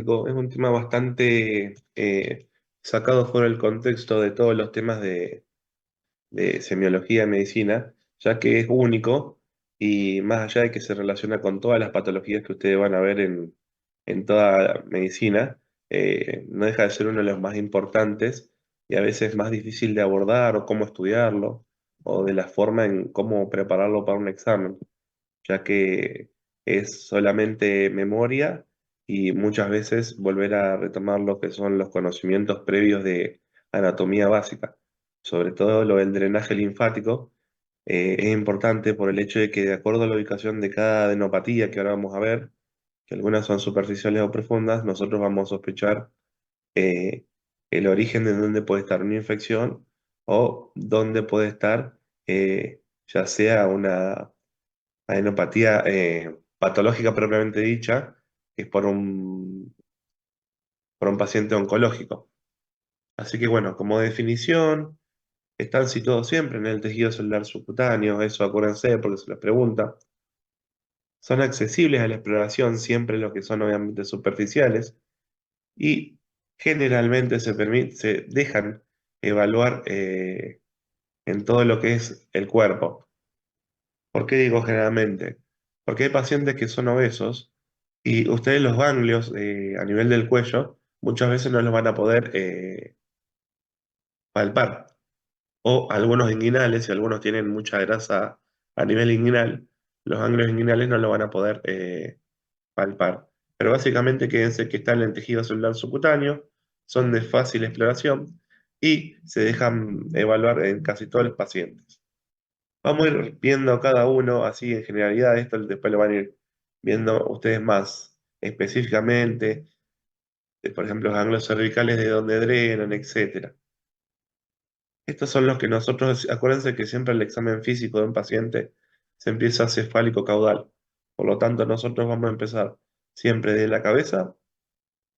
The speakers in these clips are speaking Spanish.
Es un tema bastante sacado fuera del contexto de todos los temas de semiología y medicina, ya que es único y más allá de que se relaciona con todas las patologías que ustedes van a ver en toda medicina, no deja de ser uno de los más importantes y a veces más difícil de abordar o cómo estudiarlo o de la forma en cómo prepararlo para un examen, ya que es solamente memoria y muchas veces volver a retomar lo que son los conocimientos previos de anatomía básica, sobre todo lo del drenaje linfático. Es importante por el hecho de que de acuerdo a la ubicación de cada adenopatía que ahora vamos a ver, que algunas son superficiales o profundas, nosotros vamos a sospechar eh, el origen de dónde puede estar una infección o dónde puede estar ya sea una adenopatía patológica propiamente dicha, que es por un paciente oncológico. Así que bueno, como definición, están situados siempre en el tejido celular subcutáneo, eso acuérdense porque se les pregunta. Son accesibles a la exploración siempre lo que son obviamente superficiales y generalmente se dejan evaluar en todo lo que es el cuerpo. ¿Por qué digo generalmente? Porque hay pacientes que son obesos y ustedes los ganglios a nivel del cuello muchas veces no los van a poder palpar. O algunos inguinales, si algunos tienen mucha grasa a nivel inguinal, los ganglios inguinales no lo van a poder palpar. Pero básicamente quédense que están en el tejido celular subcutáneo, son de fácil exploración y se dejan evaluar en casi todos los pacientes. Vamos a ir viendo cada uno así en generalidad, esto después lo van a ir viendo ustedes más específicamente, por ejemplo, los ganglios cervicales de dónde drenan, etcétera. Estos son los que nosotros, acuérdense que siempre el examen físico de un paciente se empieza cefálico caudal. Por lo tanto, nosotros vamos a empezar siempre de la cabeza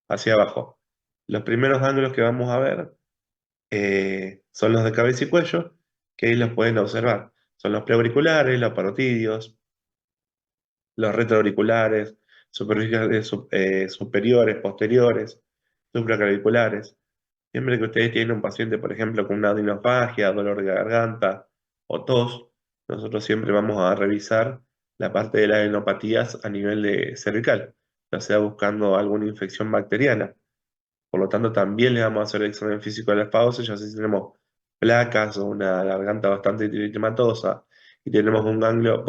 hacia abajo. Los primeros ganglios que vamos a ver son los de cabeza y cuello, que ahí los pueden observar. Son los preauriculares, los parotidios, los retroauriculares, superiores, posteriores, supraclaviculares. Siempre que ustedes tienen un paciente, por ejemplo, con una adenofagia, dolor de garganta o tos, nosotros siempre vamos a revisar la parte de las adenopatías a nivel de cervical, ya sea buscando alguna infección bacteriana. Por lo tanto, también le vamos a hacer el examen físico de la fauces, ya si tenemos placas o una garganta bastante eritematosa y tenemos un ganglio,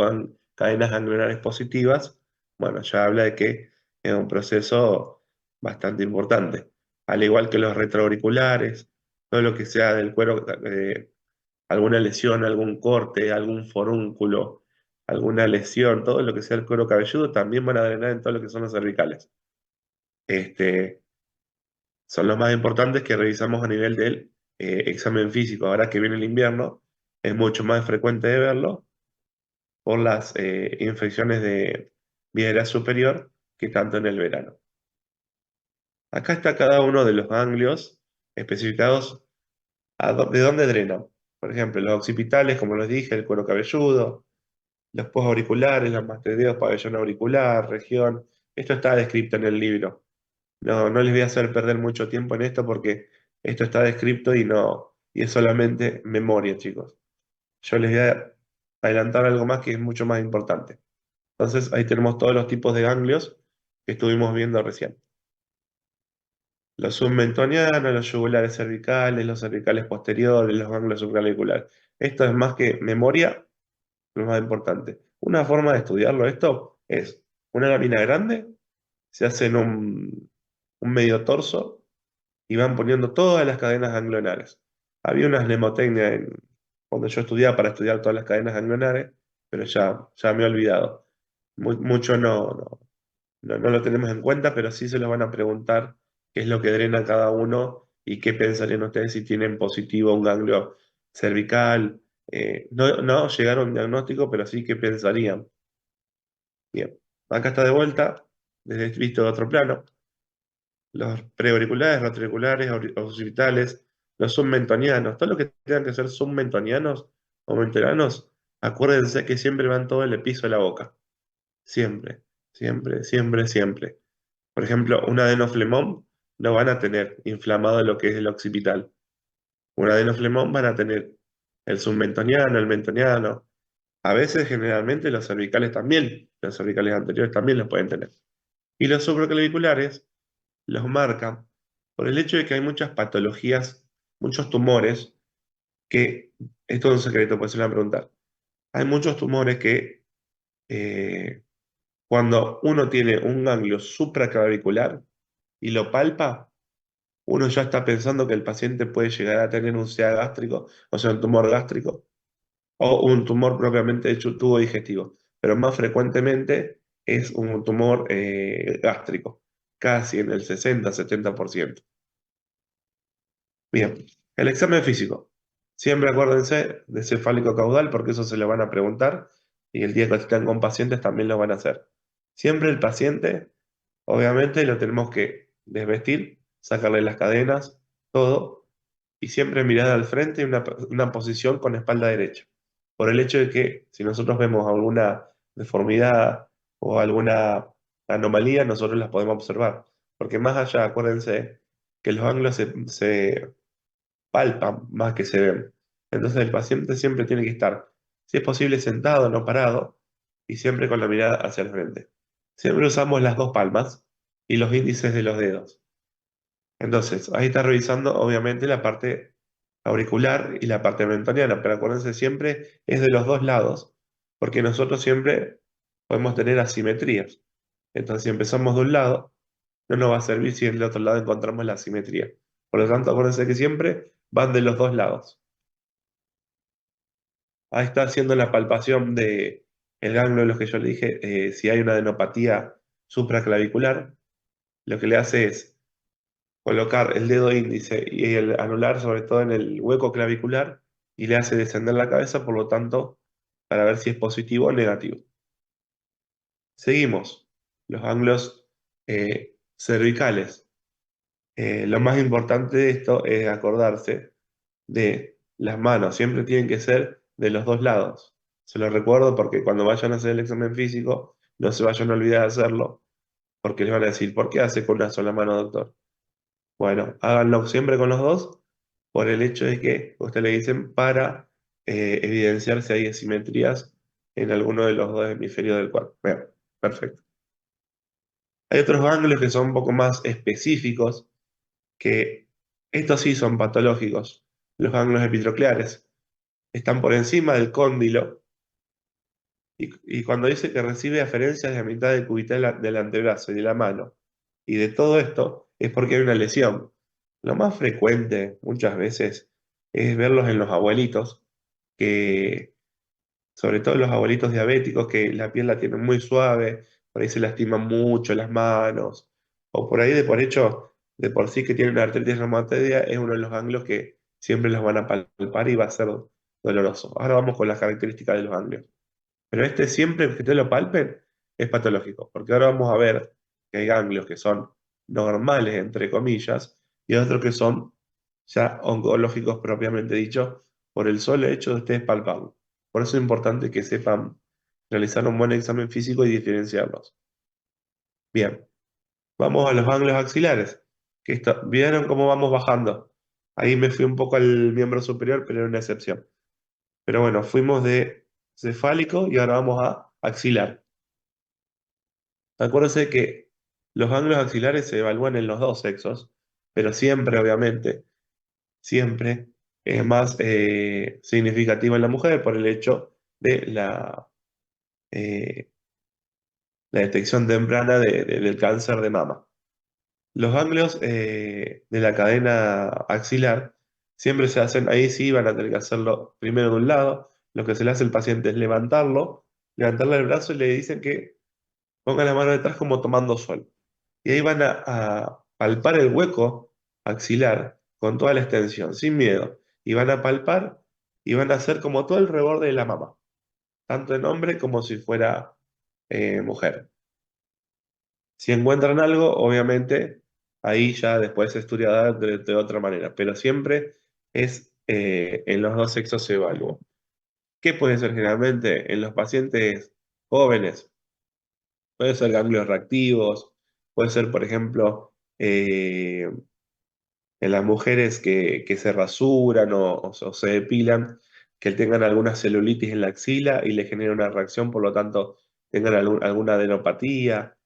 cadenas ganglionares positivas, bueno, ya habla de que es un proceso bastante importante. Al igual que los retroauriculares, todo lo que sea del cuero, alguna lesión, algún corte, algún forúnculo, alguna lesión, todo lo que sea el cuero cabelludo, también van a drenar en todo lo que son los cervicales. Este, son los más importantes que revisamos a nivel del examen físico. Ahora que viene el invierno, es mucho más frecuente de verlo por las infecciones de vía aérea superior que tanto en el verano. Acá está cada uno de los ganglios especificados de dónde drenan. Por ejemplo, los occipitales, como les dije, el cuero cabelludo, los postauriculares, los mastoideos, pabellón auricular, región. Esto está descrito en el libro. No, no les voy a hacer perder mucho tiempo en esto porque esto está descrito y no, y es solamente memoria, chicos. Yo les voy a adelantar algo más que es mucho más importante. Entonces, ahí tenemos todos los tipos de ganglios que estuvimos viendo recién. Los submentonianos, los yugulares cervicales, los cervicales posteriores, los ganglios supraauriculares. Esto es más que memoria, lo más importante. Una forma de estudiarlo esto es una lámina grande, se hace en un medio torso y van poniendo todas las cadenas ganglionares. Había una mnemotecnia cuando yo estudiaba para estudiar todas las cadenas ganglionares, pero ya me he olvidado. Mucho no lo tenemos en cuenta, pero sí se los van a preguntar qué es lo que drena cada uno y qué pensarían ustedes si tienen positivo un ganglio cervical. No llegar a un diagnóstico, pero sí qué pensarían. Bien, acá está de vuelta, desde visto de otro plano. Los preauriculares, retroauriculares, occipitales, los submentonianos, todo lo que tengan que ser submentonianos o menteranos, acuérdense que siempre van todo el piso de la boca. Siempre, siempre, siempre, siempre. Por ejemplo, un adenoflemón no van a tener inflamado lo que es el occipital. Un adenoflemón van a tener el submentoniano, el mentoniano. A veces, generalmente, los cervicales también, los cervicales anteriores también los pueden tener. Y los supraclaviculares los marcan por el hecho de que hay muchas patologías, muchos tumores, que, esto es un secreto, pues se lo van a preguntar. Hay muchos tumores que eh, cuando uno tiene un ganglio supraclavicular y lo palpa, uno ya está pensando que el paciente puede llegar a tener un CA gástrico, o sea, un tumor gástrico, o un tumor propiamente hecho tubo digestivo, pero más frecuentemente es un tumor gástrico, casi en el 60-70%. Bien, el examen físico. Siempre acuérdense de cefálico caudal porque eso se lo van a preguntar y el día que estén con pacientes también lo van a hacer. Siempre el paciente, obviamente, lo tenemos que desvestir, sacarle las cadenas, todo, y siempre mirada al frente y una posición con espalda derecha. Por el hecho de que si nosotros vemos alguna deformidad o alguna anomalía, nosotros las podemos observar. Porque más allá, acuérdense que los ángulos se palpan más que se ven. Entonces el paciente siempre tiene que estar, si es posible, sentado, no parado, y siempre con la mirada hacia el frente. Siempre usamos las dos palmas y los índices de los dedos. Entonces, ahí está revisando obviamente la parte auricular y la parte mentoniana, pero acuérdense siempre es de los dos lados, porque nosotros siempre podemos tener asimetrías. Entonces, si empezamos de un lado, no nos va a servir si en el otro lado encontramos la asimetría. Por lo tanto, acuérdense que siempre van de los dos lados. Ahí está haciendo la palpación de el ganglio de los que yo le dije, si hay una adenopatía supraclavicular, lo que le hace es colocar el dedo índice y el anular, sobre todo en el hueco clavicular, y le hace descender la cabeza, por lo tanto, para ver si es positivo o negativo. Seguimos. Los ganglios cervicales. Lo más importante de esto es acordarse de las manos, siempre tienen que ser de los dos lados. Se lo recuerdo porque cuando vayan a hacer el examen físico, no se vayan a olvidar de hacerlo, porque les van a decir, ¿por qué hace con una sola mano, doctor? Bueno, háganlo siempre con los dos, por el hecho de que usted le dicen para evidenciar si hay asimetrías en alguno de los dos hemisferios del cuerpo. Bien, perfecto. Hay otros ganglios que son un poco más específicos, que estos sí son patológicos. Los ganglios epitrocleares están por encima del cóndilo y cuando dice que recibe aferencias de la mitad del cubital del antebrazo y de la mano, y de todo esto, es porque hay una lesión. Lo más frecuente, muchas veces, es verlos en los abuelitos, que, sobre todo los abuelitos diabéticos, que la piel la tienen muy suave, por ahí se lastiman mucho las manos, o por ahí de por hecho, de por sí que tienen artritis reumatoidea, es uno de los ganglios que siempre los van a palpar y va a ser doloroso. Ahora vamos con las características de los ganglios. Pero este siempre que te lo palpen es patológico, porque ahora vamos a ver que hay ganglios que son normales, entre comillas, y otros que son ya oncológicos propiamente dicho, por el solo hecho de ustedes palparlo. Por eso es importante que sepan realizar un buen examen físico y diferenciarlos. Bien, vamos a los ganglios axilares, que ¿vieron cómo vamos bajando? Ahí me fui un poco al miembro superior, pero era una excepción. Pero bueno, fuimos de cefálico y ahora vamos a axilar. Acuérdense que los ganglios axilares se evalúan en los dos sexos, pero siempre, obviamente, siempre es más significativo en la mujer por el hecho de eh, la detección temprana del cáncer de mama. Los ganglios de la cadena axilar siempre se hacen, ahí sí van a tener que hacerlo primero de un lado. Lo que se le hace al paciente es levantarle el brazo y le dicen que ponga la mano detrás como tomando sol. Y ahí van a palpar el hueco axilar con toda la extensión, sin miedo. Y van a palpar y van a hacer como todo el reborde de la mama, tanto en hombre como si fuera mujer. Si encuentran algo, obviamente, ahí ya después se estudiará de otra manera, pero siempre es en los dos sexos se evalúa. ¿Qué puede ser generalmente en los pacientes jóvenes? Puede ser ganglios reactivos, Puede ser, por ejemplo, en las mujeres que se rasuran o se depilan, que tengan alguna celulitis en la axila y le genere una reacción, por lo tanto tengan alguna adenopatía,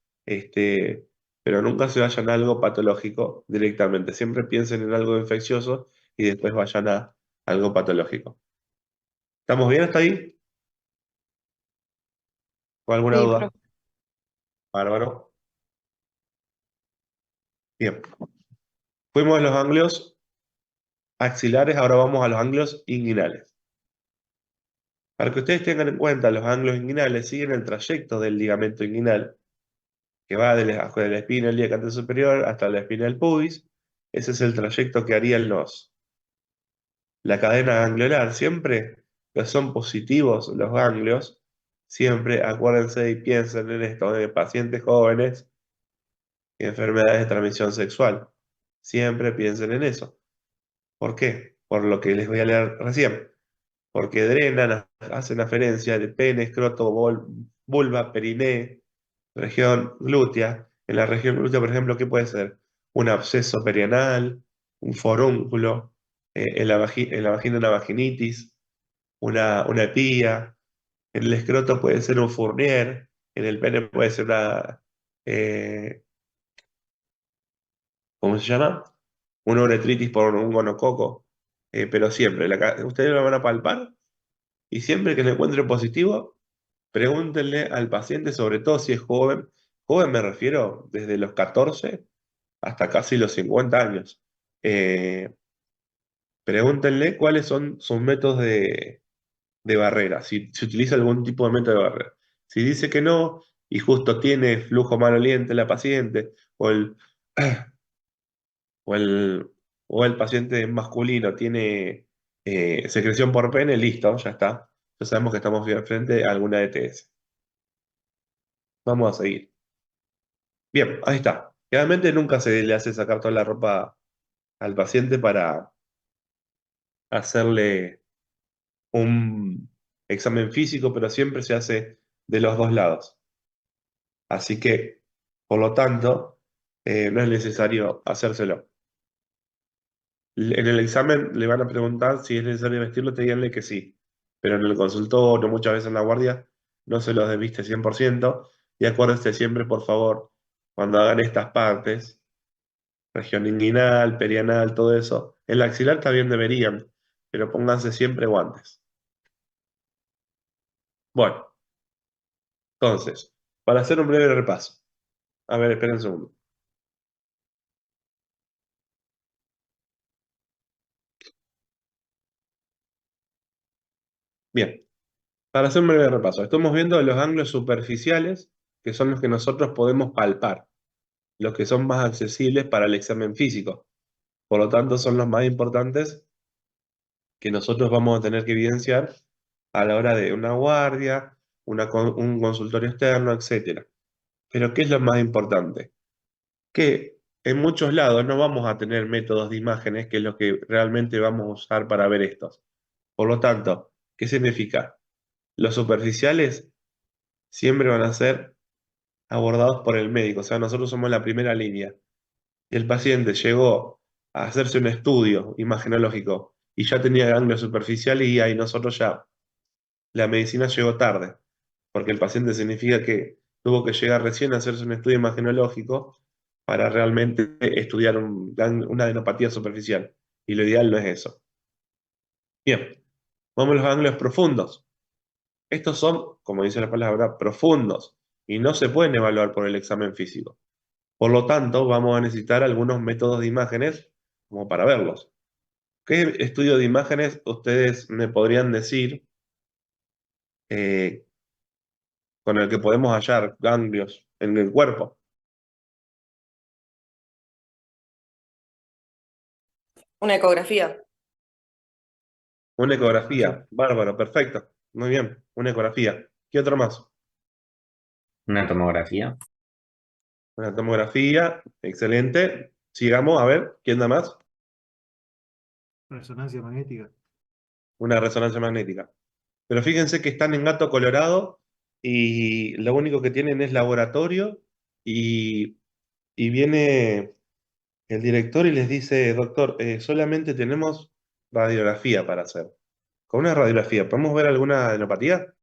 pero nunca se vayan a algo patológico directamente. Siempre piensen en algo infeccioso y después vayan a algo patológico. ¿Estamos bien hasta ahí? ¿O alguna Sí, duda? profe. Bárbaro. Bien. Fuimos a los ganglios axilares, ahora vamos a los ganglios inguinales. Para que ustedes tengan en cuenta, los ganglios inguinales siguen el trayecto del ligamento inguinal, que va de la espina ilíaca anterior superior hasta la espina del pubis. Ese es el trayecto que haría el nos. La cadena gangliolar, siempre que son positivos los ganglios, siempre acuérdense y piensen en esto de pacientes jóvenes y enfermedades de transmisión sexual. Siempre piensen en eso. ¿Por qué? Por lo que les voy a leer recién. Porque drenan, hacen aferencia de pene, escroto, vulva, periné, región glútea. En la región glútea, por ejemplo, ¿qué puede ser? Un absceso perianal, un forúnculo, en la vagina una vaginitis, una epía. En el escroto puede ser un fournier, en el pene puede ser eh, ¿cómo se llama? Una uretritis por un gonococo. Pero siempre, ustedes lo van a palpar y siempre que le encuentre positivo, pregúntenle al paciente, sobre todo si es joven. Joven me refiero desde los 14 hasta casi los 50 años. Eh, Pregúntenle cuáles son sus métodos de barrera, si utiliza algún tipo de método de barrera. Si dice que no, y justo tiene flujo maloliente la paciente, o el, o el paciente masculino tiene secreción por pene, listo, ya está. Ya sabemos que estamos bien frente a alguna ETS. Vamos a seguir. Bien, ahí está. Realmente nunca se le hace sacar toda la ropa al paciente para hacerle un examen físico, pero siempre se hace de los dos lados. Así que, por lo tanto, no es necesario hacérselo. En el examen le van a preguntar si es necesario vestirlo, te díganle que sí. Pero en el consultorio, muchas veces en la guardia, no se los desviste 100%. Y acuérdense siempre, por favor, cuando hagan estas partes, región inguinal, perianal, todo eso. En la axilar también deberían, pero pónganse siempre guantes. Bueno, entonces, para hacer un breve repaso. A ver, esperen un segundo. Bien, para hacer un breve repaso. Estamos viendo los ángulos superficiales, que son los que nosotros podemos palpar, los que son más accesibles para el examen físico. Por lo tanto, son los más importantes que nosotros vamos a tener que evidenciar a la hora de una guardia, un consultorio externo, etcétera. Pero, ¿qué es lo más importante? Que en muchos lados no vamos a tener métodos de imágenes, que es lo que realmente vamos a usar para ver estos. Por lo tanto, ¿qué significa? Los superficiales siempre van a ser abordados por el médico, o sea, nosotros somos la primera línea. Y el paciente llegó a hacerse un estudio imagenológico y ya tenía ganglios superficiales y ahí nosotros ya, la medicina llegó tarde, porque el paciente significa que tuvo que llegar recién a hacerse un estudio imagenológico para realmente estudiar una adenopatía superficial. Y lo ideal no es eso. Bien, vamos a los ganglios profundos. Estos son, como dice la palabra, profundos y no se pueden evaluar por el examen físico. Por lo tanto, vamos a necesitar algunos métodos de imágenes como para verlos. ¿Qué estudio de imágenes ustedes me podrían decir eh, con el que podemos hallar ganglios en el cuerpo? Una ecografía. Una Sí, ecografía. Bárbaro, perfecto. Muy bien, una ecografía. ¿Qué otro más? una tomografía, Una tomografía. Excelente. Sigamos, a ver, ¿quién da más? resonancia magnética. Una resonancia magnética. Pero fíjense que están en Gato Colorado y lo único que tienen es laboratorio y y viene el director y les dice, doctor, solamente tenemos radiografía para hacer. Con una radiografía, ¿podemos ver alguna adenopatía?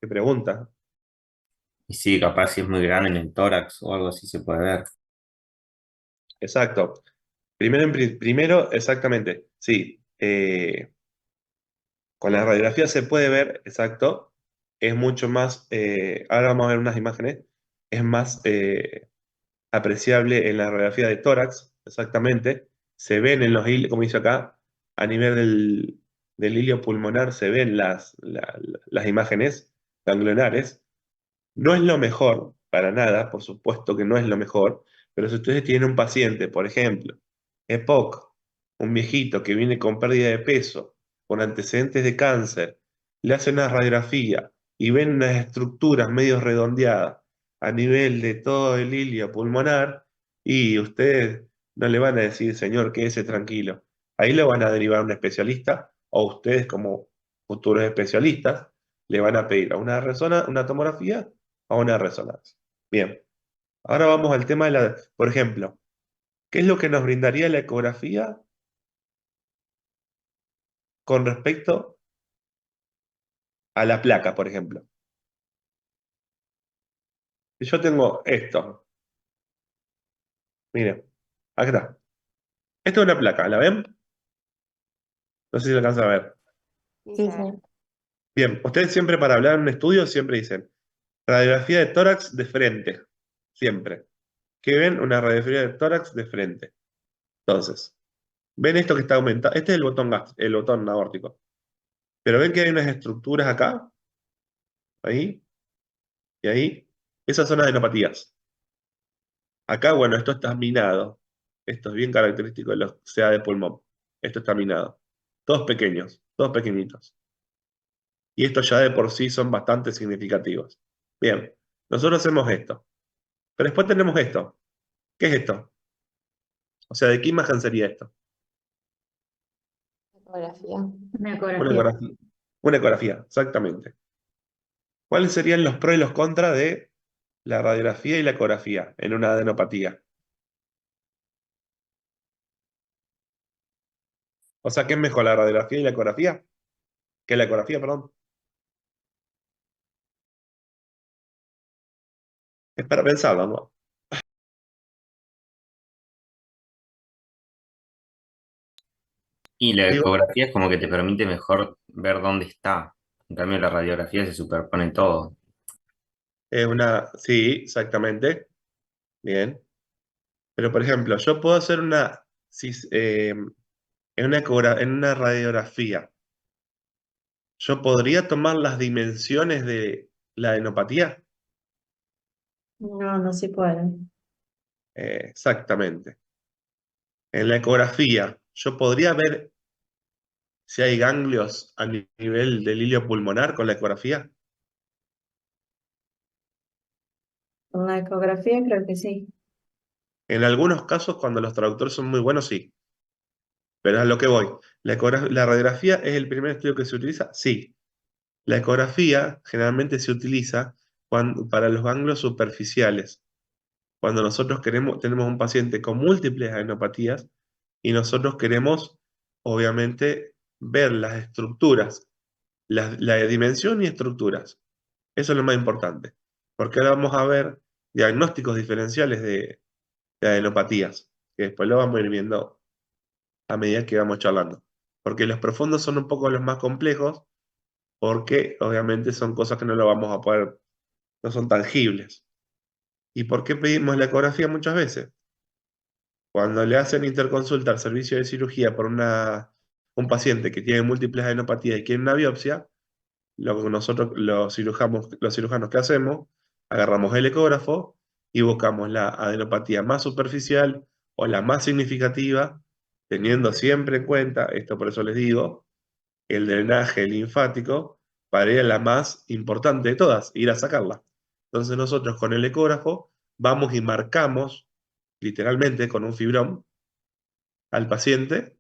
¿Qué pregunta? Y sí, capaz si es muy grande en el tórax o algo así se puede ver. Exacto. Primero, exactamente, sí. Con la radiografía se puede ver, exacto. Es mucho más, ahora vamos a ver unas imágenes, es más apreciable en la radiografía de tórax, exactamente. Se ven en los hilios, como dice acá, a nivel del hilio pulmonar se ven las imágenes ganglionares. No es lo mejor, para nada, por supuesto que no es lo mejor, pero si ustedes tienen un paciente, por ejemplo, EPOC, un viejito que viene con pérdida de peso, con antecedentes de cáncer, le hacen una radiografía y ven unas estructuras medio redondeadas a nivel de todo el ilio pulmonar, y ustedes no le van a decir, señor, quédese tranquilo. Ahí lo van a derivar a un especialista, o ustedes como futuros especialistas le van a pedir a una tomografía a una resonancia. Bien, ahora vamos al tema de por ejemplo, ¿qué es lo que nos brindaría la ecografía con respecto a la placa, por ejemplo? Si yo tengo esto, miren, acá está. Esto es una placa, ¿la ven? No sé si lo alcanzan a ver. Sí, sí. Bien, ustedes siempre para hablar en un estudio siempre dicen radiografía de tórax de frente, siempre. ¿Qué ven? Una radiografía de tórax de frente. Entonces, ven esto que está aumentado. Este es el botón aórtico. Pero ven que hay unas estructuras acá, ahí y ahí. Esas son adenopatías. Acá, bueno, esto está minado. Esto es bien característico de los CA de pulmón. Esto está minado. Todos pequeños, todos pequeñitos. Y estos ya de por sí son bastante significativos. Bien, nosotros hacemos esto. Pero después tenemos esto. ¿Qué es esto? O sea, ¿de qué imagen sería esto? Ecografía. Una Una ecografía. ecografía. Una ecografía, exactamente. ¿Cuáles serían los pros y los contras de la radiografía y la ecografía en una adenopatía? O sea, ¿qué es mejor, la radiografía y la ecografía? Que la ecografía, perdón. Es para pensarlo, ¿no? Y la Digo, ecografía es como que te permite mejor ver dónde está. En cambio, la radiografía se superpone todo. es una, sí, exactamente, bien. Pero, por ejemplo, yo puedo hacer una, en una radiografía, yo podría tomar las dimensiones de la adenopatía. No, no se puede. Exactamente. En la ecografía, yo podría ver si hay ganglios a nivel del hilio pulmonar con la ecografía. Con la ecografía creo que sí. En algunos casos, cuando los traductores son muy buenos, sí. Pero es a lo que voy. ¿La radiografía es el primer estudio que se utiliza? Sí. La ecografía generalmente se utiliza para los ganglios superficiales, cuando nosotros tenemos un paciente con múltiples adenopatías y nosotros queremos, obviamente, ver las estructuras, la dimensión y estructuras. Eso es lo más importante, porque ahora vamos a ver diagnósticos diferenciales de adenopatías, que después lo vamos a ir viendo a medida que vamos charlando. Porque los profundos son un poco los más complejos, porque obviamente son cosas que no lo vamos a poder, no son tangibles. ¿Y por qué pedimos la ecografía muchas veces? Cuando le hacen interconsulta al servicio de cirugía por un paciente que tiene múltiples adenopatías y quiere una biopsia, lo que nosotros los cirujanos que hacemos, agarramos el ecógrafo y buscamos la adenopatía más superficial o la más significativa, teniendo siempre en cuenta, esto por eso les digo, el drenaje linfático para ir a la más importante de todas, ir a sacarla. Entonces nosotros con el ecógrafo vamos y marcamos, literalmente con un fibrón, al paciente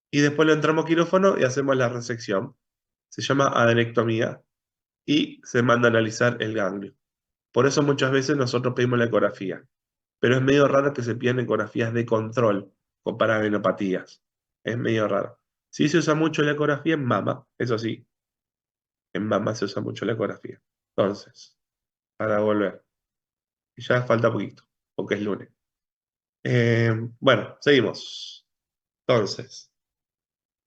y después lo entramos a quirófano y hacemos la resección. Se llama adenectomía. y se manda a analizar el ganglio. Por eso muchas veces nosotros pedimos la ecografía, pero es medio raro que se pidan ecografías de control con paravenopatías. Es medio raro. Sí se usa mucho la ecografía en mama, eso sí, en mama se usa mucho la ecografía. Entonces, para volver, ya falta poquito, porque es lunes. Bueno, seguimos. Entonces,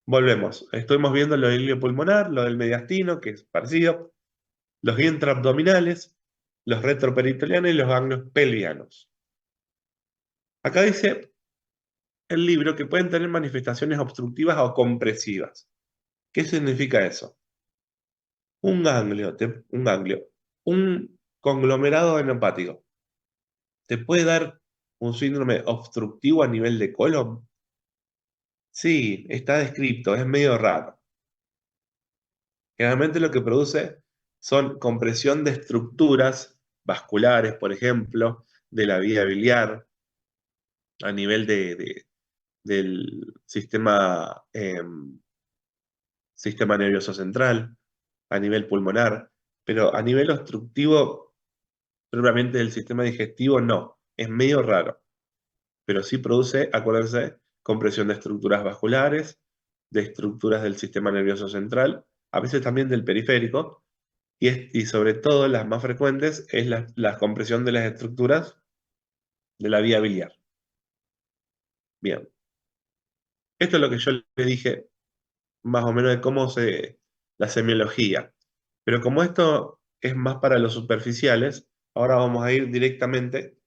volvemos. Estuvimos viendo lo del ilio pulmonar, lo del mediastino, que es parecido, los intraabdominales, los retroperitoneales y los ganglios pelvianos. Acá dice el libro que pueden tener manifestaciones obstructivas o compresivas. ¿Qué significa eso? Un conglomerado hepático, ¿te puede dar un síndrome obstructivo a nivel de colon? Sí, está descrito, es medio raro. Generalmente lo que produce son compresión de estructuras vasculares, por ejemplo, de la vía biliar, a nivel del sistema nervioso central, a nivel pulmonar, pero a nivel obstructivo, propiamente del sistema digestivo, no, es medio raro, pero sí produce, acuérdense, compresión de estructuras vasculares, de estructuras del sistema nervioso central, a veces también del periférico, y sobre todo las más frecuentes es la compresión de las estructuras de la vía biliar. Bien, esto es lo que yo le dije más o menos de la semiología. Pero como esto es más para los superficiales, ahora vamos a ir directamente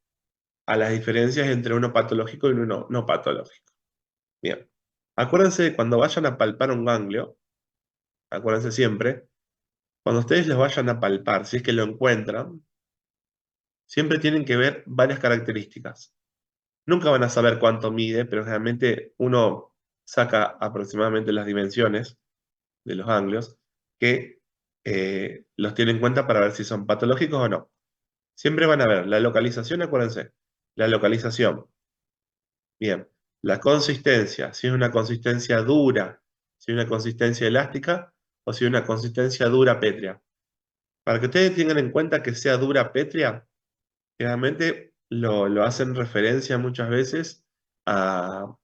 a las diferencias entre uno patológico y uno no patológico. Bien, acuérdense cuando vayan a palpar un ganglio, acuérdense siempre, cuando ustedes los vayan a palpar, si es que lo encuentran, siempre tienen que ver varias características. Nunca van a saber cuánto mide, pero realmente uno saca aproximadamente las dimensiones de los ganglios que los tiene en cuenta para ver si son patológicos o no. Siempre van a ver la localización, acuérdense, la localización. Bien, la consistencia, si es una consistencia dura, si es una consistencia elástica o si es una consistencia dura pétrea. Para que ustedes tengan en cuenta que sea dura pétrea, generalmente lo hacen referencia muchas veces a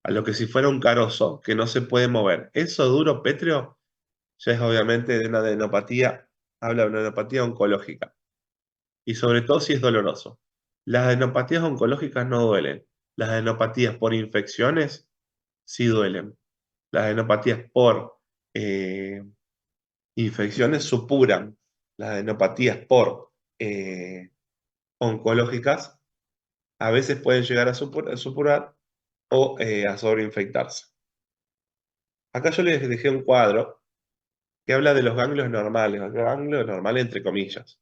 lo que si fuera un carozo, que no se puede mover. Eso duro pétreo ya es obviamente de una adenopatía, habla de una adenopatía oncológica. Y sobre todo si es doloroso. Las adenopatías oncológicas no duelen. Las adenopatías por infecciones sí duelen. Las adenopatías por infecciones supuran. Las adenopatías por oncológicas a veces pueden llegar a supurar o a sobreinfectarse. Acá yo les dejé un cuadro que habla de los ganglios normales, los ganglios normales entre comillas.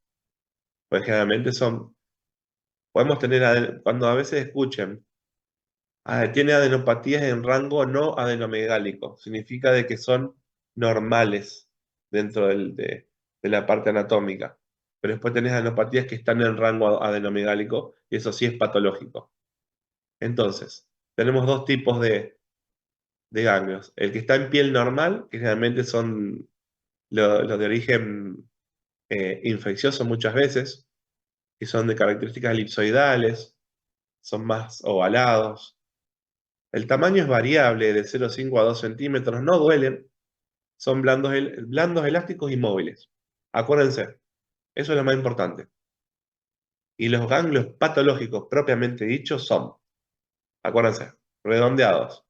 Pues generalmente podemos tener, cuando a veces escuchen, tiene adenopatías en rango no adenomegálico, significa de que son normales dentro de la parte anatómica. Pero después tenés adenopatías que están en rango adenomegálico y eso sí es patológico. Entonces, tenemos dos tipos de ganglios. El que está en piel normal, que generalmente son los de origen infeccioso muchas veces, que son de características elipsoidales, son más ovalados. El tamaño es variable, de 0,5 a 2 centímetros, no duelen, son blandos, elásticos y móviles. Acuérdense, eso es lo más importante. Y los ganglios patológicos propiamente dichos son, acuérdense, redondeados.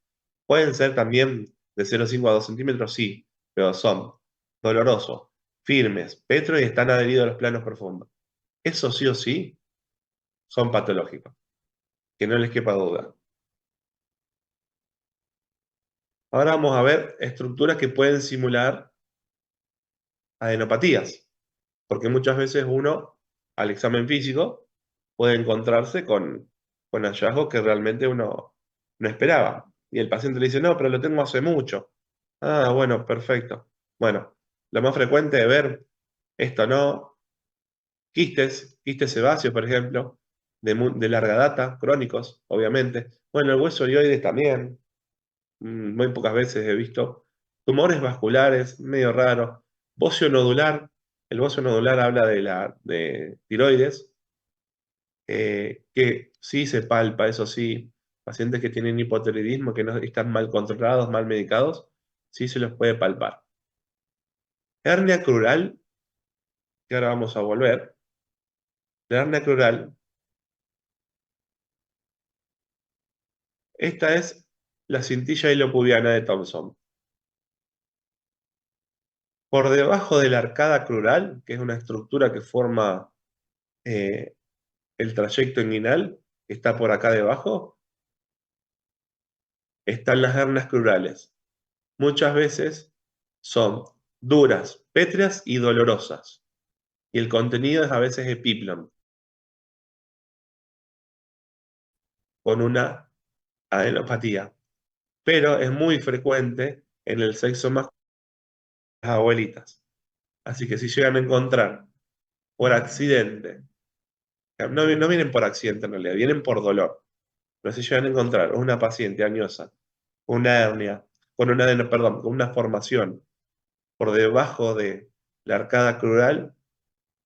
Pueden ser también de 0,5 a 2 centímetros, sí, pero son dolorosos, firmes, petro y están adheridos a los planos profundos. Eso sí o sí son patológicos, que no les quepa duda. Ahora vamos a ver estructuras que pueden simular adenopatías, porque muchas veces uno, al examen físico, puede encontrarse con hallazgos que realmente uno no esperaba. Y el paciente le dice, no, pero lo tengo hace mucho. Ah, bueno, perfecto. Bueno, lo más frecuente de ver, esto no, quistes sebáceos, por ejemplo, de larga data, crónicos, obviamente. Bueno, el hueso orioides también. Muy pocas veces he visto tumores vasculares, medio raros, bocio nodular. El bocio nodular habla de tiroides, que sí se palpa, eso sí. Pacientes que tienen hipotiroidismo, que no están mal controlados, mal medicados, sí se los puede palpar. Hernia crural, que ahora vamos a volver. La hernia crural, esta es la cintilla hilopubiana de Thomson. Por debajo de la arcada crural, que es una estructura que forma eh, el trayecto inguinal, que está por acá debajo, están las hernias crurales. Muchas veces son duras, pétreas y dolorosas. Y el contenido es a veces epíplon, con una adenopatía. Pero es muy frecuente en el sexo masculino, las abuelitas. Así que si llegan a encontrar por accidente, no vienen por accidente en realidad, vienen por dolor. Pero si llegan a encontrar una paciente añosa, una hernia, con una formación por debajo de la arcada crural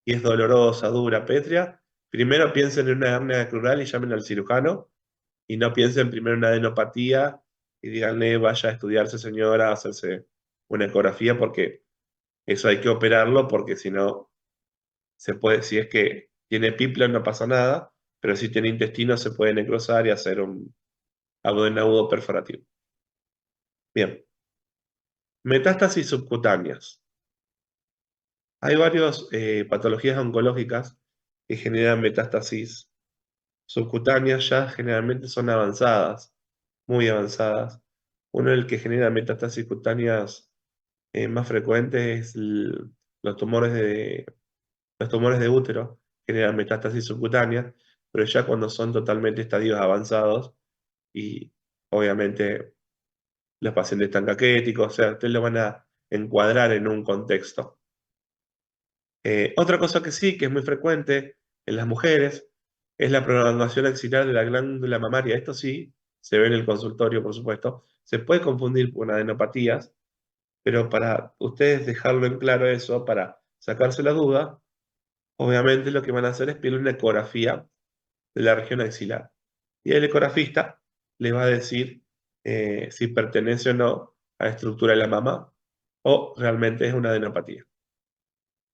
y es dolorosa, dura, pétrea, primero piensen en una hernia crural y llamen al cirujano y no piensen primero en una adenopatía y díganle vaya a estudiarse señora, a hacerse una ecografía porque eso hay que operarlo porque si no se puede, si es que tiene pipla no pasa nada, pero si tiene intestino se puede necrosar y hacer un abdomen agudo perforativo. Bien, metástasis subcutáneas. Hay varias patologías oncológicas que generan metástasis subcutáneas, ya generalmente son avanzadas, muy avanzadas. Uno del que genera metástasis cutáneas más frecuentes es los tumores de útero, generan metástasis subcutánea, pero ya cuando son totalmente estadios avanzados y obviamente los pacientes están caquéticos, o sea, ustedes lo van a encuadrar en un contexto. Otra cosa que sí, que es muy frecuente en las mujeres, es la prolongación axilar de la glándula mamaria. Esto sí, se ve en el consultorio, por supuesto. Se puede confundir con adenopatías, pero para ustedes dejarlo en claro eso, para sacarse la duda, obviamente lo que van a hacer es pedir una ecografía de la región axilar. Y el ecografista les va a decir si pertenece o no a la estructura de la mama o realmente es una adenopatía.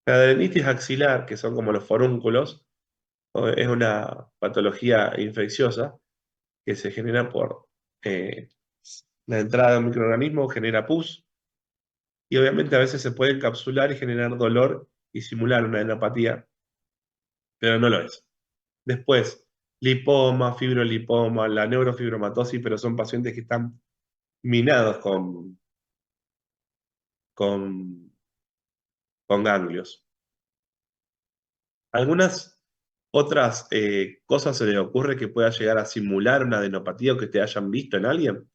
La adenitis axilar, que son como los forúnculos, es una patología infecciosa que se genera por eh, la entrada de un microorganismo, genera pus, y obviamente a veces se puede encapsular y generar dolor y simular una adenopatía, pero no lo es. Después, lipoma, fibrolipoma, la neurofibromatosis, pero son pacientes que están minados con, con ganglios. Algunas otras cosas se les ocurre que pueda llegar a simular una adenopatía o que te hayan visto en alguien.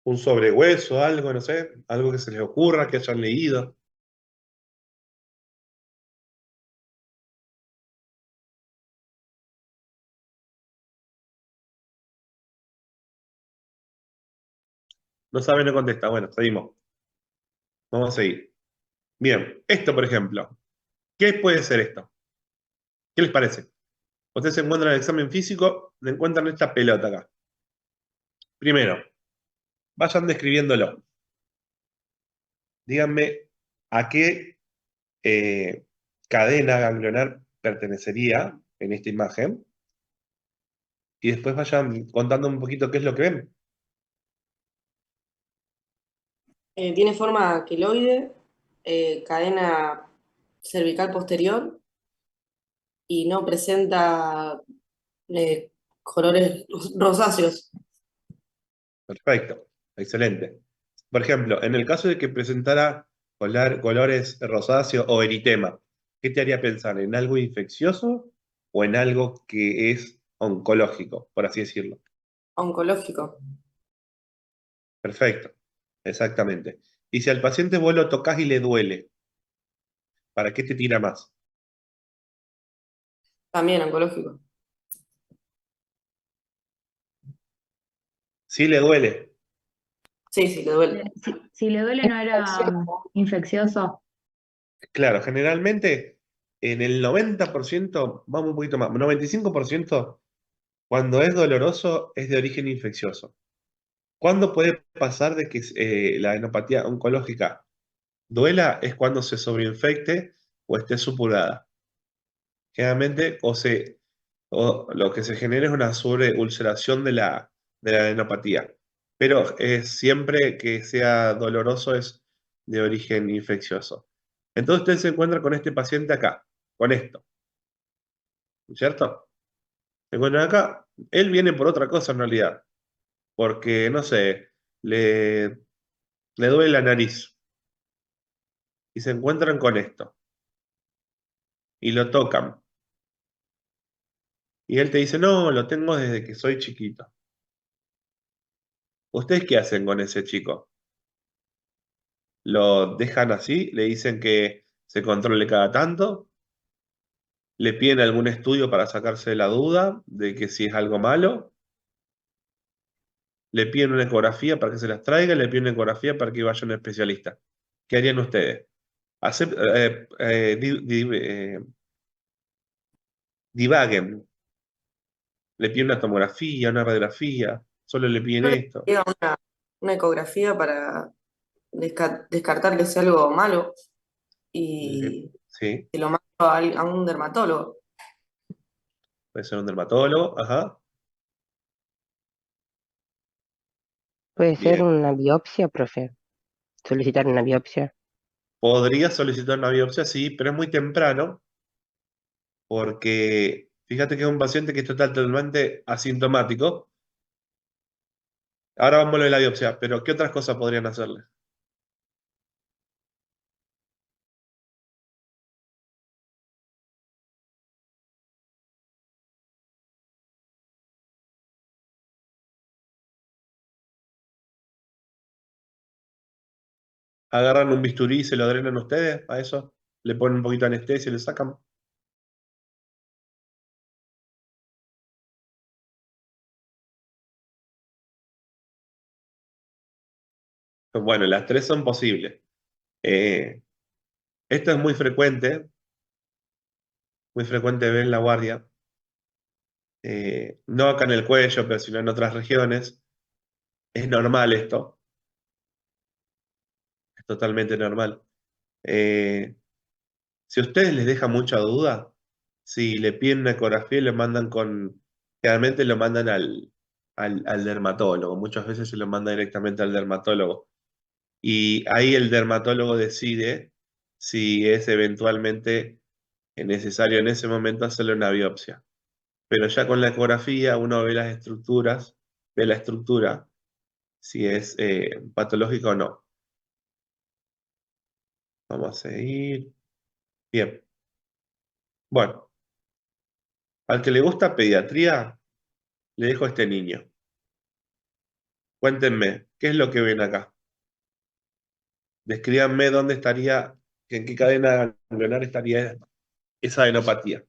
Un sobrehueso, algo, no sé, algo que se les ocurra, que hayan leído. No sabe, no contesta. Bueno, seguimos. Vamos a seguir. Bien, esto por ejemplo. ¿Qué puede ser esto? ¿Qué les parece? Ustedes se encuentran en el examen físico, le encuentran esta pelota acá. Primero, vayan describiéndolo. Díganme a qué cadena ganglionar pertenecería en esta imagen y después vayan contando un poquito qué es lo que ven. Tiene forma queloide, cadena cervical posterior y no presenta colores rosáceos. Perfecto, excelente. Por ejemplo, en el caso de que presentara colores rosáceo o eritema, ¿qué te haría pensar? ¿En algo infeccioso o en algo que es oncológico, por así decirlo? Oncológico. Perfecto, exactamente. Y si al paciente vos lo tocas y le duele, ¿para qué te tira más? También oncológico. Sí le duele. Sí, sí, le duele. Si le duele no era infeccioso. Claro, generalmente en el 90%, vamos un poquito más, 95%, cuando es doloroso es de origen infeccioso. ¿Cuándo puede pasar de que la adenopatía oncológica duela? Es cuando se sobreinfecte o esté supurada. Generalmente, o lo que se genera es una sobreulceración de la adenopatía. Pero siempre que sea doloroso es de origen infeccioso. Entonces usted se encuentra con este paciente acá, con esto, ¿cierto? Se encuentra acá. Él viene por otra cosa en realidad, porque, no sé, le duele la nariz y se encuentran con esto y lo tocan. Y él te dice, no, lo tengo desde que soy chiquito. ¿Ustedes qué hacen con ese chico? ¿Lo dejan así? ¿Le dicen que se controle cada tanto? ¿Le piden algún estudio para sacarse la duda de que si es algo malo? ¿Le piden una ecografía para que se las traiga? ¿Le piden una ecografía para que vaya a un especialista? ¿Qué harían ustedes? Acep- divaguen. ¿Le piden una tomografía, una radiografía? ¿Solo le piden Yo le esto? pediría una ecografía para descartar que sea algo malo y Sí, que lo mando a un dermatólogo. puede ser un dermatólogo, ajá, Puede ser bien. una biopsia, profe. Solicitar una biopsia. Podría solicitar una biopsia, sí, pero es muy temprano porque fíjate que es un paciente que está totalmente asintomático. Ahora vamos a lo de la biopsia, pero ¿qué otras cosas podrían hacerle? ¿Agarran un bisturí y se lo drenan ustedes a eso? ¿Le ponen un poquito de anestesia y le sacan? Bueno, las tres son posibles. Eh, Esto es muy frecuente ver en la guardia. No acá en el cuello, pero sino en otras regiones. Es normal esto, es totalmente normal. Eh, Si a ustedes les deja mucha duda, si le piden una ecografía y lo mandan generalmente lo mandan al dermatólogo, muchas veces se lo manda directamente al dermatólogo. Y ahí el dermatólogo decide si es eventualmente necesario en ese momento hacerle una biopsia. Pero ya con la ecografía uno ve las estructuras, ve la estructura, si es patológico o no. Vamos a seguir. Bien. Bueno, al que le gusta pediatría, le dejo a este niño. Cuéntenme, ¿qué es lo que ven acá? Descríbanme dónde estaría, en qué cadena ganglionar estaría esa adenopatía.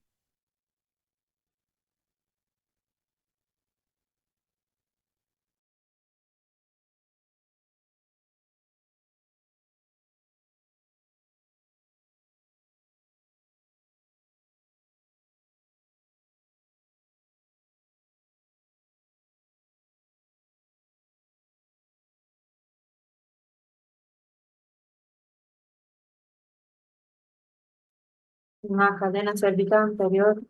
Una cadena cervical anterior.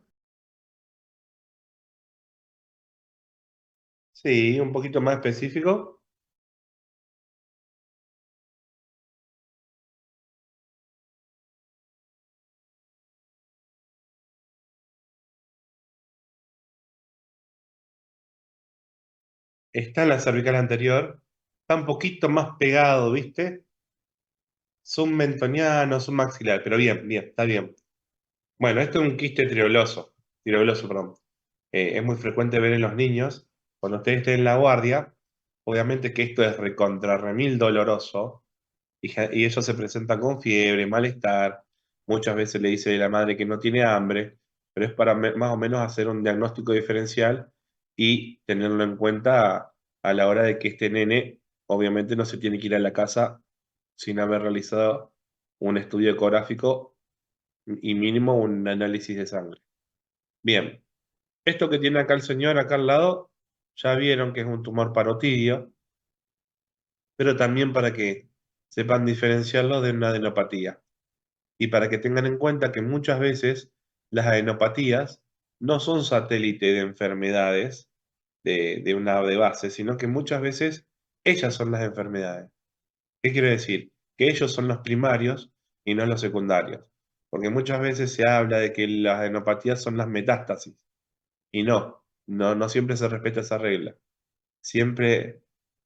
Sí, un poquito más específico. Está en la cervical anterior. Está un poquito más pegado, ¿viste? Submentoniano, submaxilar, pero bien, bien, está bien. Bueno, esto es un quiste tireoloso, perdón. Es muy frecuente ver en los niños, cuando ustedes estén en la guardia, obviamente que esto es recontra remil doloroso, y ellos se presentan con fiebre, malestar, muchas veces le dice la madre que no tiene hambre, pero es para más o menos hacer un diagnóstico diferencial y tenerlo en cuenta a la hora de que este nene, obviamente, no se tiene que ir a la casa sin haber realizado un estudio ecográfico y mínimo un análisis de sangre. Bien, esto que tiene acá el señor acá al lado, ya vieron que es un tumor parotidio, pero también para que sepan diferenciarlo de una adenopatía. Y para que tengan en cuenta que muchas veces las adenopatías no son satélite de enfermedades de una de base, sino que muchas veces ellas son las enfermedades. ¿Qué quiere decir? Que ellos son los primarios y no los secundarios. Porque muchas veces se habla de que las adenopatías son las metástasis. Y no siempre se respeta esa regla. Siempre,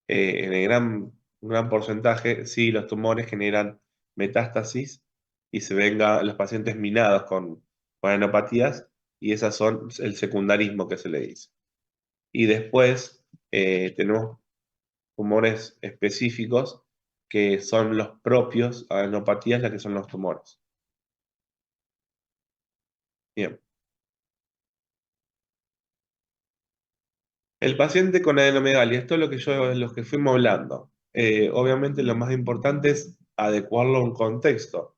en el un gran porcentaje, sí, los tumores generan metástasis y se ven a los pacientes minados con adenopatías, y esas son el secundarismo que se le dice. Y después tenemos tumores específicos que son los propios adenopatías, las que son los tumores. Bien. El paciente con adenomegalia, esto es lo que fuimos hablando. Obviamente lo más importante es adecuarlo a un contexto,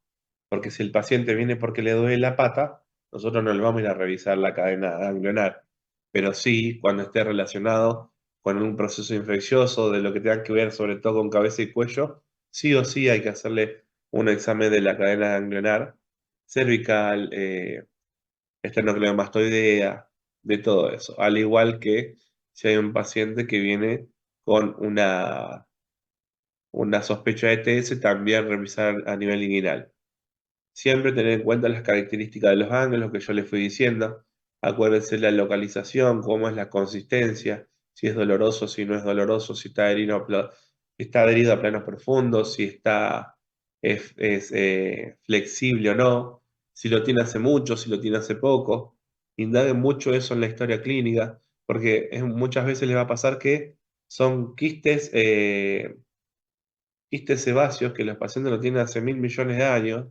porque si el paciente viene porque le duele la pata, nosotros no le vamos a ir a revisar la cadena ganglionar, pero sí cuando esté relacionado con un proceso infeccioso, de lo que tenga que ver sobre todo con cabeza y cuello, sí o sí hay que hacerle un examen de la cadena ganglionar, cervical, esternocleidomastoidea, de todo eso. Al igual que si hay un paciente que viene con una sospecha de TS, también revisar a nivel inguinal. Siempre tener en cuenta las características de los ángulos que yo les fui diciendo. Acuérdense la localización, cómo es la consistencia, si es doloroso, si no es doloroso, si está está adherido a planos profundos, si es flexible o no, si lo tiene hace mucho, si lo tiene hace poco. Indaguen mucho eso en la historia clínica, porque muchas veces les va a pasar que son quistes sebáceos que los pacientes lo tienen hace 1.000 millones de años,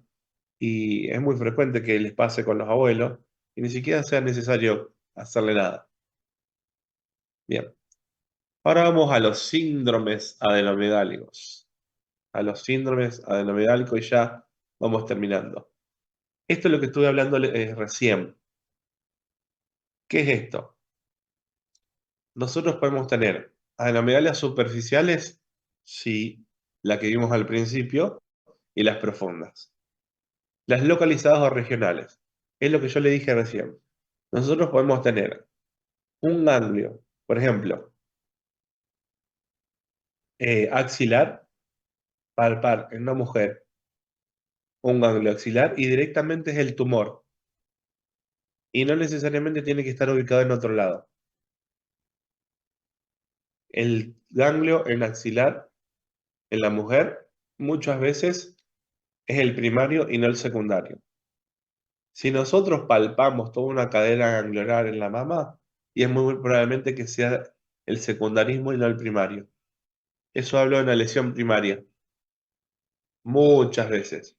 y es muy frecuente que les pase con los abuelos y ni siquiera sea necesario hacerle nada. Bien, ahora vamos a los síndromes adenomegálicos. A los síndromes adenomegálicos y ya vamos terminando. Esto es lo que estuve hablando recién. ¿Qué es esto? Nosotros podemos tener adenomegalias superficiales, sí, la que vimos al principio, y las profundas. Las localizadas o regionales, es lo que yo le dije recién. Nosotros podemos tener un ganglio, por ejemplo, axilar, palpar en una mujer un ganglio axilar y directamente es el tumor. Y no necesariamente tiene que estar ubicado en otro lado. El ganglio en axilar en la mujer muchas veces es el primario y no el secundario. Si nosotros palpamos toda una cadena ganglionar en la mama, y es muy probablemente que sea el secundarismo y no el primario. Eso hablo de una lesión primaria. Muchas veces.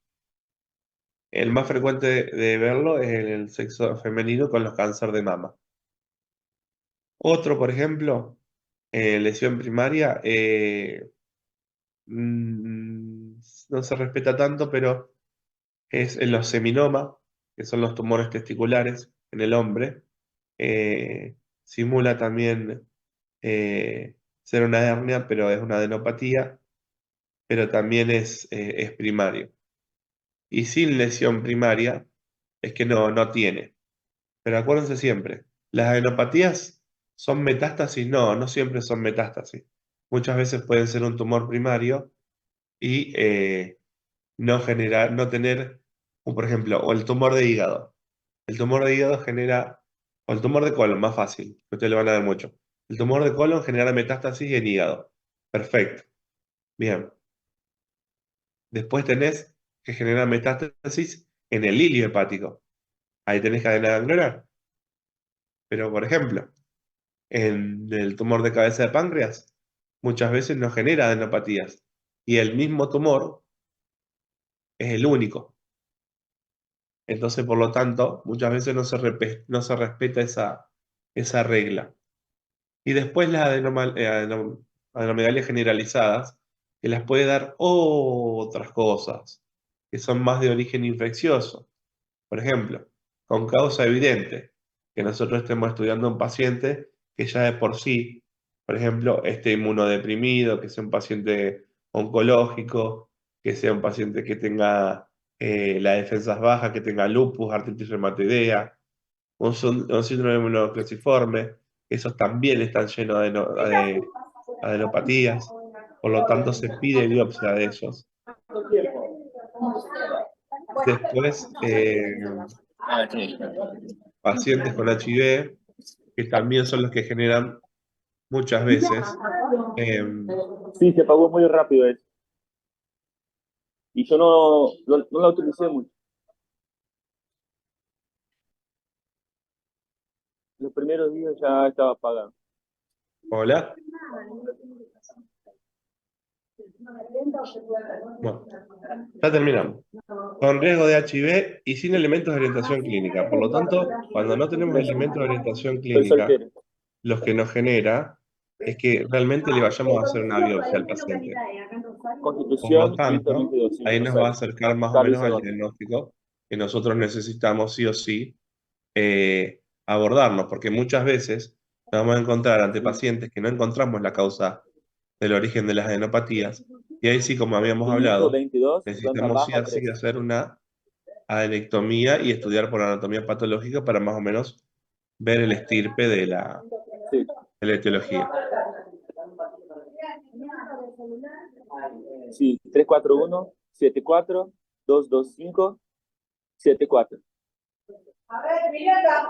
El más frecuente de verlo es en el sexo femenino con los cánceres de mama. Otro, por ejemplo, lesión primaria, no se respeta tanto, pero es en los seminomas, que son los tumores testiculares en el hombre. Simula también ser una hernia, pero es una adenopatía, pero también es primario. Y sin lesión primaria es que no tiene. Pero acuérdense siempre, las adenopatías son metástasis, no siempre son metástasis. Muchas veces pueden ser un tumor primario y no tener, por ejemplo, o el tumor de hígado. El tumor de hígado genera, o el tumor de colon, más fácil, que ustedes lo van a ver mucho. El tumor de colon genera metástasis en hígado. Perfecto. Bien. Después tenés que genera metástasis en el hilio hepático. Ahí tenés cadena ganglionar. Pero, por ejemplo, en el tumor de cabeza de páncreas, muchas veces no genera adenopatías. Y el mismo tumor es el único. Entonces, por lo tanto, muchas veces no se respeta esa regla. Y después las adenomegalias generalizadas, que las puede dar otras cosas, que son más de origen infeccioso. Por ejemplo, con causa evidente, que nosotros estemos estudiando a un paciente que ya de por sí, por ejemplo, esté inmunodeprimido, que sea un paciente oncológico, que sea un paciente que tenga las defensas bajas, que tenga lupus, artritis reumatoidea, un síndrome inmunocruciforme, esos también están llenos de adenopatías, por lo tanto se pide biopsia de ellos. Después, pacientes con HIV, que también son los que generan muchas veces. Sí, se pagó muy rápido eso. Y yo no la utilicé mucho. Los primeros días ya estaba pagado. Hola. Bueno, ya terminamos. Con riesgo de HIV y sin elementos de orientación clínica. Por lo tanto, cuando no tenemos elementos de orientación Soy clínica, soltero. lo que nos genera es que realmente le vayamos a hacer una biopsia al paciente. Por lo Constitución tanto, 122. ahí nos va a acercar más o Carlos menos al Eduardo. diagnóstico que nosotros necesitamos sí o sí abordarnos, porque muchas veces nos vamos a encontrar ante pacientes que no encontramos la causa del origen de las adenopatías, y ahí sí, como habíamos hablado, 522, planta necesitamos sí baja o sí 3. hacer una adenectomía y estudiar por anatomía patológica para más o menos ver el estirpe de la Sí. etiología. Sí, 341-74-225-74. A ver, mira, ¿está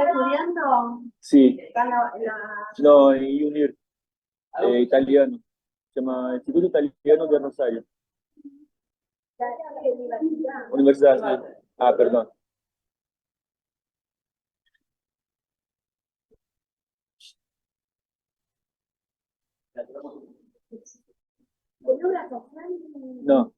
estudiando? Sí, Está no, en UNIR, italiano. Se llama Instituto Italiano de Rosario. Universidad. Sí. Ah, perdón. No.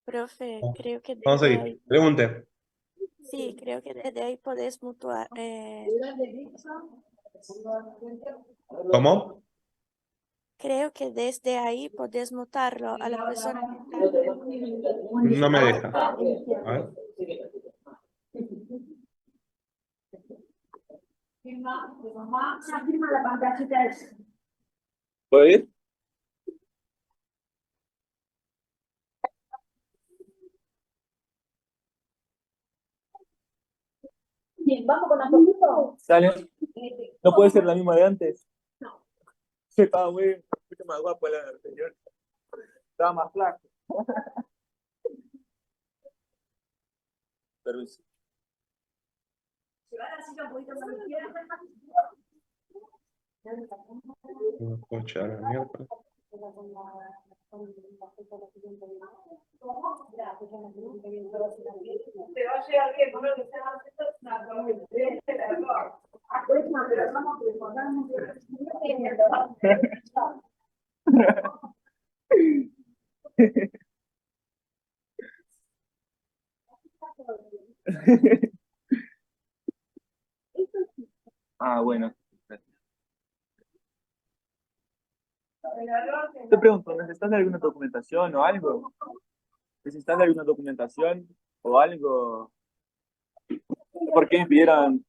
Profe, creo que Vamos a desde seguir. ahí, Pregunte. sí, creo que desde ahí podés mutuar, ¿Cómo? creo que desde ahí podés mutarlo a la persona que está No me deja. A ver. Firma la pantallita esa. ¿Puedo ir? Bien, vamos con la fotito. Sale. No puede ser la misma de antes. No. Estaba mucho más guapo la anterior. Estaba más flaco. Permiso. Se va a la silla un poquito más a la izquierda. No puedo echar a la mierda. Te va a llegar bien, por lo que sea más esto, pero vamos a recordarnos Ah, bueno. Te pregunto, ¿necesitas alguna documentación o algo? ¿Necesitas alguna documentación o algo? ¿Por qué me pidieron,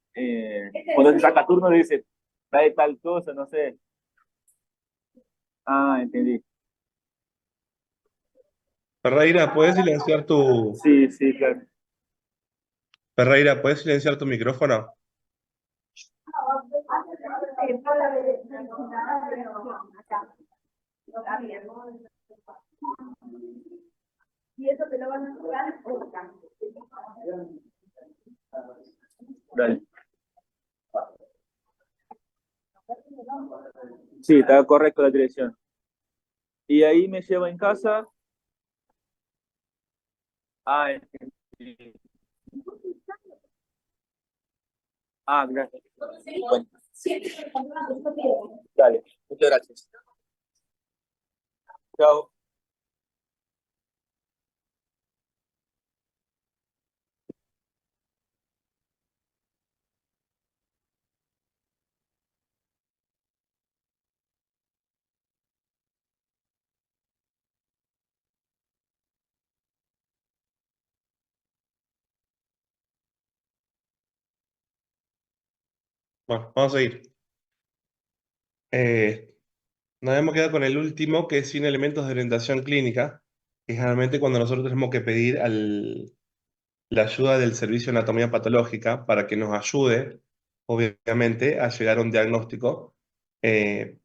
cuando se saca turno, dice, trae tal cosa, no sé? Ah, entendí. Ferreira, ¿puedes silenciar tu... Sí, sí, claro. Ferreira, ¿puedes silenciar tu micrófono? y eso te lo van a jugar por Dale. Sí, está correcto la dirección. Y ahí me llevo en casa. Ah, gracias. Bueno, dale, muchas gracias. Chao. Bueno, vamos a seguir. Nos hemos quedado con el último, que es sin elementos de orientación clínica, que es generalmente cuando nosotros tenemos que pedir la ayuda del servicio de anatomía patológica para que nos ayude, obviamente, a llegar a un diagnóstico,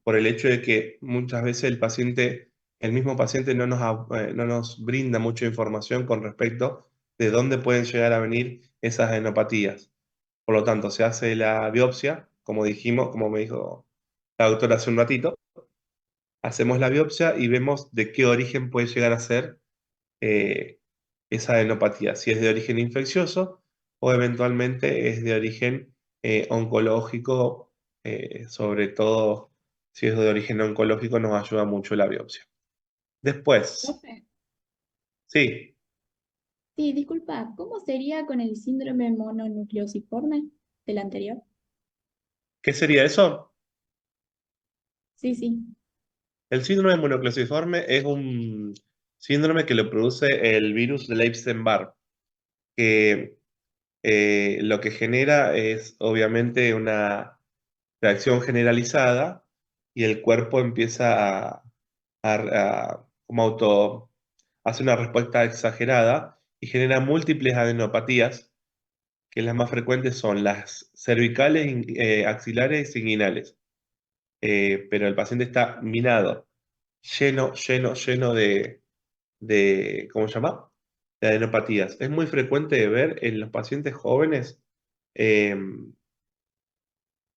por el hecho de que muchas veces el mismo paciente no nos brinda mucha información con respecto de dónde pueden llegar a venir esas adenopatías. Por lo tanto, se hace la biopsia, como dijimos, como me dijo la doctora hace un ratito, hacemos la biopsia y vemos de qué origen puede llegar a ser eh, esa adenopatía, si es de origen infeccioso o eventualmente es de origen oncológico, sobre todo si es de origen oncológico nos ayuda mucho la biopsia. Después, Profe, sí, sí, disculpa, ¿cómo sería con el síndrome mononucleosiforme del anterior? ¿qué sería eso? Sí, sí. El síndrome monoclosiforme es un síndrome que lo produce el virus de Epstein-Barr, que lo que genera es obviamente una reacción generalizada y el cuerpo empieza como hace una respuesta exagerada y genera múltiples adenopatías, que las más frecuentes son las cervicales, axilares y inguinales. Pero el paciente está minado, lleno ¿cómo se llama? De adenopatías. Es muy frecuente de ver en los pacientes jóvenes eh,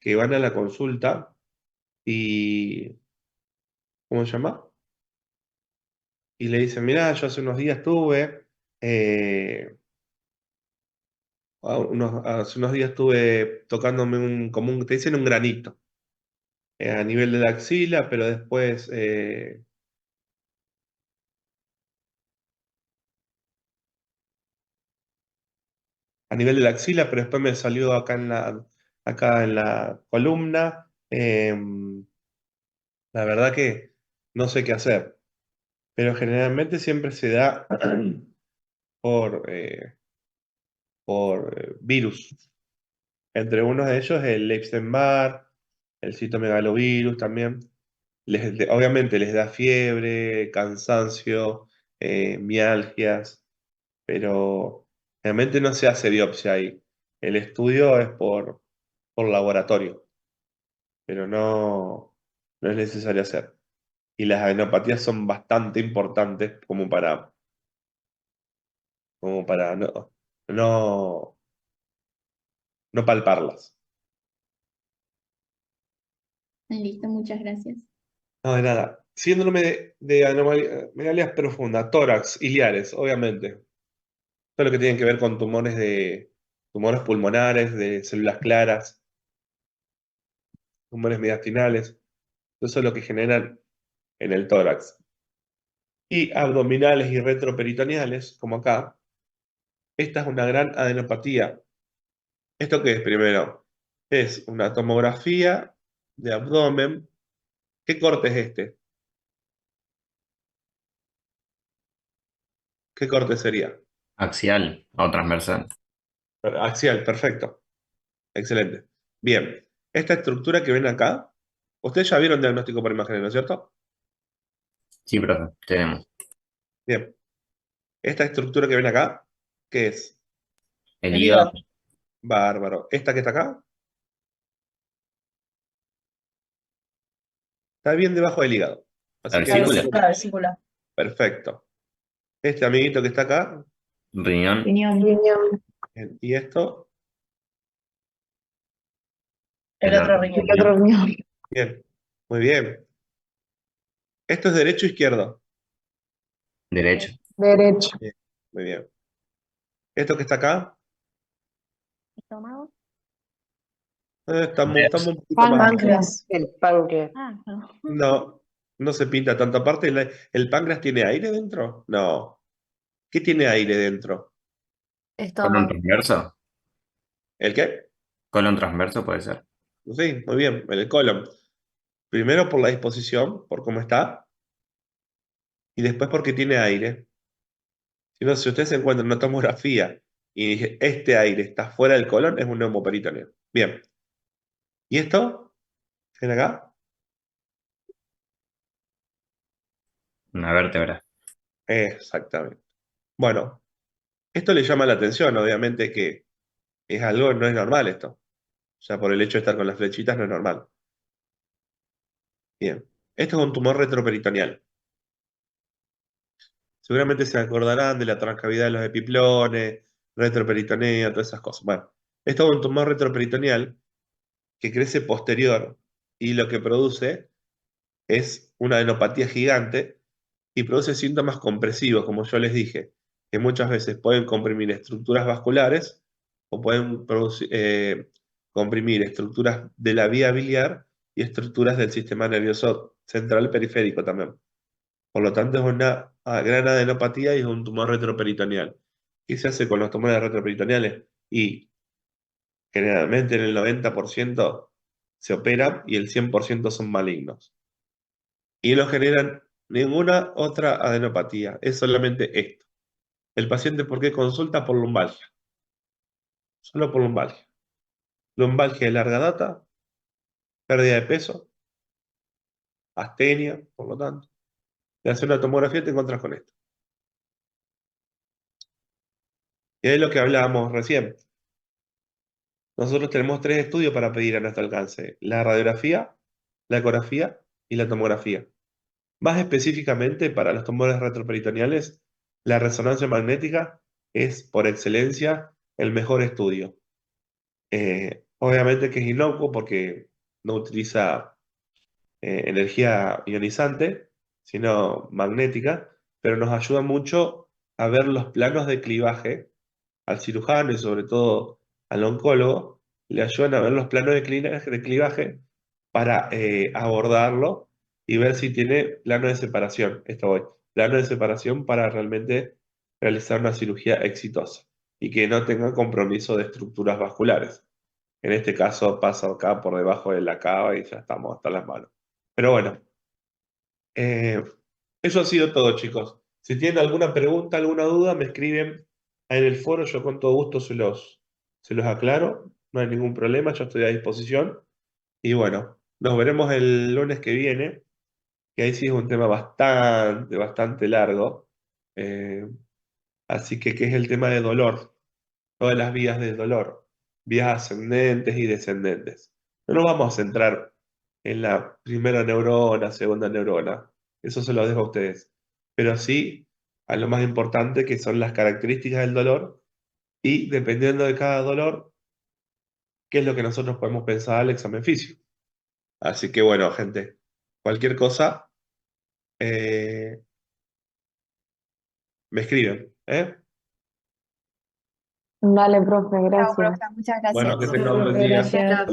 que van a la consulta y, ¿cómo se llama? Y le dicen, mirá, yo hace unos días eh, hace unos días tuve tocándome te dicen un granito, a nivel de la axila, pero después, a nivel de la axila, pero después me salió acá en la columna. La verdad que no sé qué hacer, pero generalmente siempre se da por, eh, por virus. Entre unos de ellos el Epstein-Barr, el citomegalovirus también. Obviamente les da fiebre, cansancio, mialgias, pero realmente no se hace biopsia ahí. El estudio es por laboratorio, pero no es necesario hacer. Y las adenopatías son bastante importantes como para no, no palparlas. Listo, muchas gracias. No, de nada. Síndrome de anomalias profundas, tórax, iliares, obviamente. Todo lo que tiene que ver con tumores pulmonares, de células claras, tumores mediastinales. Eso es lo que generan en el tórax. Y abdominales y retroperitoneales, como acá. Esta es una gran adenopatía. ¿Esto qué es primero? Es una tomografía de abdomen. ¿Qué corte es este? ¿Qué corte sería? Axial o transversal. Axial, perfecto. Excelente. Bien. Esta estructura que ven acá, ustedes ya vieron diagnóstico por imágenes, ¿no es cierto? Sí, profe, tenemos. Bien. Esta estructura que ven acá, ¿qué es? El hígado, Bárbaro. Esta que está acá, está bien debajo del hígado. la Así que vesícula, La vesícula. perfecto. Este amiguito que está acá, riñón, Riñón. bien. Y esto, El otro riñón. riñón, bien. Muy bien. ¿Esto es derecho o izquierdo? Derecho. Derecho. Bien, muy bien. ¿Esto que está acá? ¿Estómago? Estamos un poquito más. Páncreas. El páncreas. Ah, no. No, no se pinta tanto. Aparte, ¿el páncreas tiene aire dentro? No. ¿Qué tiene aire dentro? Colon Estómago. transverso. ¿El qué? Colon transverso puede ser. Sí, muy bien, el colon. Primero por la disposición, por cómo está, y después porque tiene aire. Si no, si usted se encuentra en una tomografía y dice, este aire está fuera del colon, es un neumoperitoneo. Bien. ¿Y esto? ¿Ven acá? Una vértebra. Exactamente. Bueno, esto le llama la atención, obviamente que es algo, no es normal esto. Ya por el hecho de estar con las flechitas no es normal. Bien. Esto es un tumor retroperitoneal. Seguramente se acordarán de la transcavidad de los epiplones, retroperitoneo, todas esas cosas. Bueno, esto es un tumor retroperitoneal que crece posterior y lo que produce es una adenopatía gigante y produce síntomas compresivos, como yo les dije, que muchas veces pueden comprimir estructuras vasculares o pueden comprimir estructuras de la vía biliar y estructuras del sistema nervioso central periférico también. Por lo tanto, es una gran adenopatía y es un tumor retroperitoneal. ¿Qué se hace con los tumores retroperitoneales? Y generalmente en el 90% se operan y el 100% son malignos. Y no generan ninguna otra adenopatía, es solamente esto. El paciente, ¿por qué consulta? Por lumbalgia. Solo por lumbalgia. Lumbalgia de larga data, pérdida de peso, astenia, por lo tanto. Le haces una tomografía y te encuentras con esto. Y es lo que hablábamos recién. Nosotros tenemos 3 estudios para pedir a nuestro alcance: la radiografía, la ecografía y la tomografía. Más específicamente para los tumores retroperitoneales, la resonancia magnética es por excelencia el mejor estudio. Obviamente que es inocuo porque no utiliza energía ionizante, sino magnética, pero nos ayuda mucho a ver los planos de clivaje al cirujano y sobre todo al oncólogo, le ayudan a ver los planos de clivaje para abordarlo y ver si tiene plano de separación. Esto voy, plano de separación para realmente realizar una cirugía exitosa y que no tenga compromiso de estructuras vasculares. En este caso pasa acá por debajo de la cava y ya estamos hasta las manos. Pero bueno, eh, eso ha sido todo, chicos. Si tienen alguna pregunta, alguna duda, me escriben en el foro, yo con todo gusto se los aclaro, no hay ningún problema, yo estoy a disposición. Y bueno, nos veremos el lunes que viene, que ahí sí es un tema bastante largo. Eh, Así que es el tema de dolor, todas las vías del dolor, vías ascendentes y descendentes. No nos vamos a centrar en la primera neurona, segunda neurona, eso se lo dejo a ustedes, pero sí a lo más importante que son las características del dolor y dependiendo de cada dolor, qué es lo que nosotros podemos pensar al examen físico. Así que bueno, gente, cualquier cosa, eh, me escriben, ¿eh? Vale, profe, Chao, gracias. profe, muchas Bueno, que gracias. tengan un buen día. Gracias.